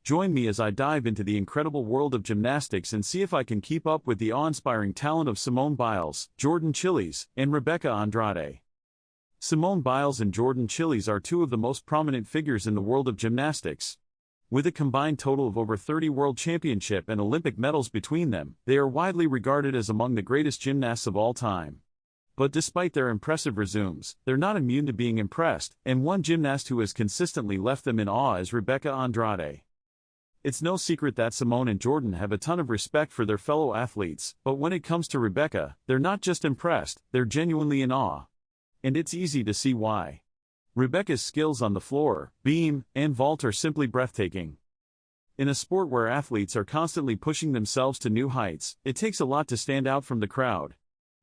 Join me as I dive into the incredible world of gymnastics and see if I can keep up with the awe-inspiring talent of Simone Biles, Jordan Chiles, and Rebeca Andrade. Simone Biles and Jordan Chiles are two of the most prominent figures in the world of gymnastics. With a combined total of over 30 world championship and Olympic medals between them, they are widely regarded as among the greatest gymnasts of all time. But despite their impressive resumes, they're not immune to being impressed, and one gymnast who has consistently left them in awe is Rebeca Andrade. It's no secret that Simone and Jordan have a ton of respect for their fellow athletes, but when it comes to Rebeca, they're not just impressed, they're genuinely in awe. And it's easy to see why. Rebeca's skills on the floor, beam, and vault are simply breathtaking. In a sport where athletes are constantly pushing themselves to new heights, it takes a lot to stand out from the crowd.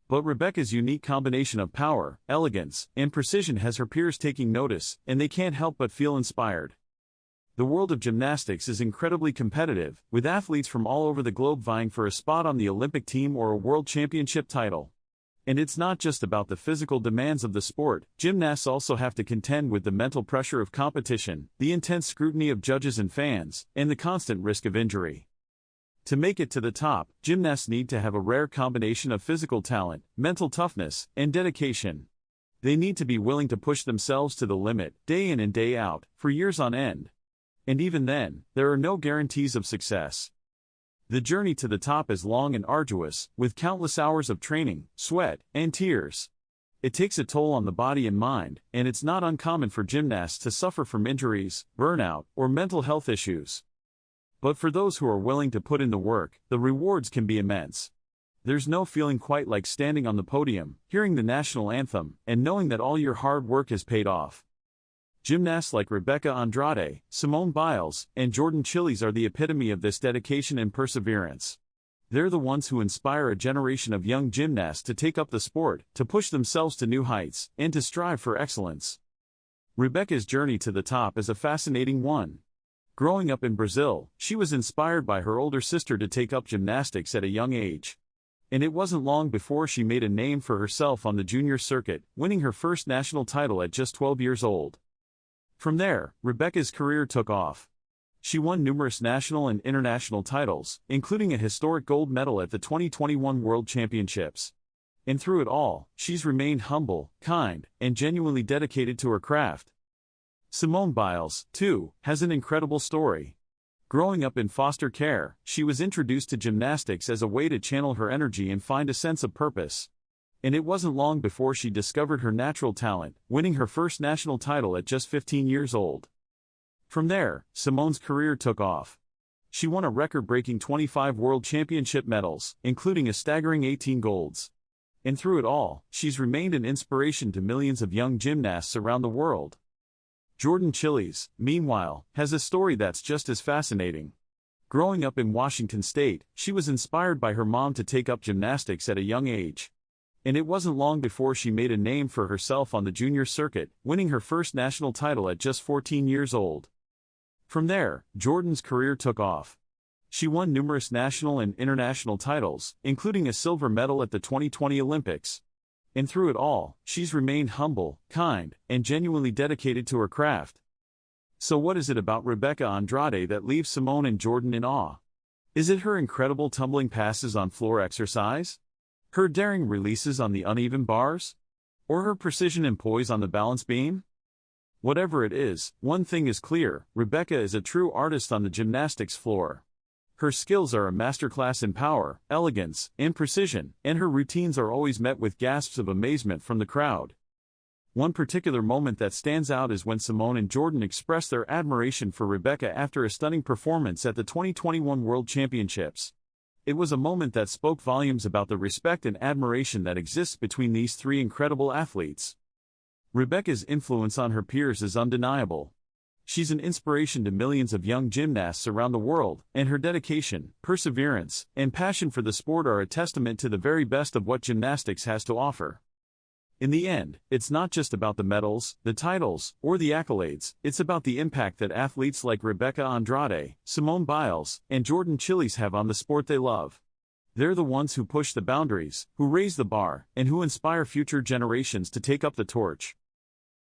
But Rebeca's unique combination of power, elegance, and precision has her peers taking notice, and they can't help but feel inspired. The world of gymnastics is incredibly competitive, with athletes from all over the globe vying for a spot on the Olympic team or a world championship title. And it's not just about the physical demands of the sport, gymnasts also have to contend with the mental pressure of competition, the intense scrutiny of judges and fans, and the constant risk of injury. To make it to the top, gymnasts need to have a rare combination of physical talent, mental toughness, and dedication. They need to be willing to push themselves to the limit, day in and day out, for years on end. And even then, there are no guarantees of success. The journey to the top is long and arduous, with countless hours of training, sweat, and tears. It takes a toll on the body and mind, and it's not uncommon for gymnasts to suffer from injuries, burnout, or mental health issues. But for those who are willing to put in the work, the rewards can be immense. There's no feeling quite like standing on the podium, hearing the national anthem, and knowing that all your hard work has paid off. Gymnasts like Rebeca Andrade, Simone Biles, and Jordan Chiles are the epitome of this dedication and perseverance. They're the ones who inspire a generation of young gymnasts to take up the sport, to push themselves to new heights, and to strive for excellence. Rebeca's journey to the top is a fascinating one. Growing up in Brazil, she was inspired by her older sister to take up gymnastics at a young age. And it wasn't long before she made a name for herself on the junior circuit, winning her first national title at just 12 years old. From there, Rebeca's career took off. She won numerous national and international titles, including a historic gold medal at the 2021 World Championships. And through it all, she's remained humble, kind, and genuinely dedicated to her craft. Simone Biles, too, has an incredible story. Growing up in foster care, she was introduced to gymnastics as a way to channel her energy and find a sense of purpose. And it wasn't long before she discovered her natural talent, winning her first national title at just 15 years old. From there, Simone's career took off. She won a record-breaking 25 world championship medals, including a staggering 18 golds. And through it all, she's remained an inspiration to millions of young gymnasts around the world. Jordan Chiles, meanwhile, has a story that's just as fascinating. Growing up in Washington State, she was inspired by her mom to take up gymnastics at a young age. And it wasn't long before she made a name for herself on the junior circuit, winning her first national title at just 14 years old. From there, Jordan's career took off. She won numerous national and international titles, including a silver medal at the 2020 Olympics. And through it all, she's remained humble, kind, and genuinely dedicated to her craft. So what is it about Rebeca Andrade that leaves Simone and Jordan in awe? Is it her incredible tumbling passes on floor exercise? Her daring releases on the uneven bars? Or her precision and poise on the balance beam? Whatever it is, one thing is clear: Rebeca is a true artist on the gymnastics floor. Her skills are a masterclass in power, elegance, and precision, and her routines are always met with gasps of amazement from the crowd. One particular moment that stands out is when Simone and Jordan expressed their admiration for Rebeca after a stunning performance at the 2021 World Championships. It was a moment that spoke volumes about the respect and admiration that exists between these three incredible athletes. Rebeca's influence on her peers is undeniable. She's an inspiration to millions of young gymnasts around the world, and her dedication, perseverance, and passion for the sport are a testament to the very best of what gymnastics has to offer. In the end, it's not just about the medals, the titles, or the accolades, it's about the impact that athletes like Rebeca Andrade, Simone Biles, and Jordan Chiles have on the sport they love. They're the ones who push the boundaries, who raise the bar, and who inspire future generations to take up the torch.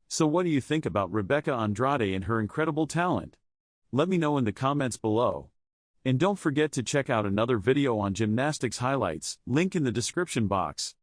So what do you think about Rebeca Andrade and her incredible talent? Let me know in the comments below. And don't forget to check out another video on gymnastics highlights, link in the description box.